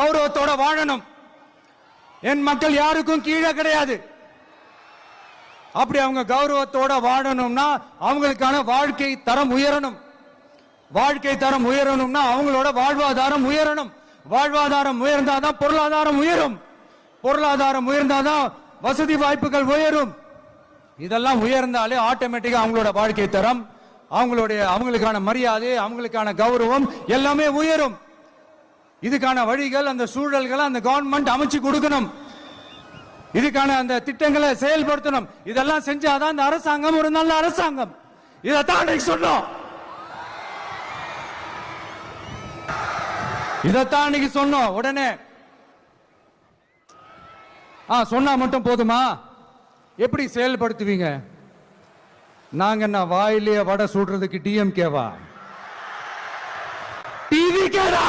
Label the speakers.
Speaker 1: கௌரவத்தோட வாழணும். என் மக்கள் யாருக்கும் கீழே கிடையாது. அப்படி அவங்க கௌரவத்தோட வாழணும்னா அவங்களுக்கான வாழ்க்கை தரம் உயரணும். வாழ்க்கை தரம் உயரணும்னா அவங்களோட வாழ்வாதாரம் உயரணும். வாழ்வாதாரம் உயர்ந்தாதான் பொருளாதாரம் உயரும். பொருளாதாரம் உயர்ந்தாதான் வசதி வாய்ப்புகள் உயரும். இதெல்லாம் உயர்ந்தாலே ஆட்டோமேட்டிக்கா அவங்களோட வாழ்க்கை தரம், அவங்களுக்கான மரியாதை, அவங்களுக்கான கௌரவம் எல்லாமே உயரும். இதுக்கான வழிகள், அந்த சூழல்களை அந்த கவர்மெண்ட் அமைச்சு கொடுக்கணும். இதுக்கான அந்த திட்டங்களை செயல்படுத்தணும். இதெல்லாம் செஞ்சாதான் இந்த அரசாங்கம் ஒரு நல்ல அரசாங்கம். இதைத்தான் சொன்னோம். இதைத்தான் இன்னைக்கு சொன்னோம். உடனே சொன்னா மட்டும் போதுமா? எப்படி செயல்படுத்துவீங்க? நாங்க என்ன வாயிலேயே வடை சுடுறதுக்கு டிஎம்கேவா? டிவி கேடா?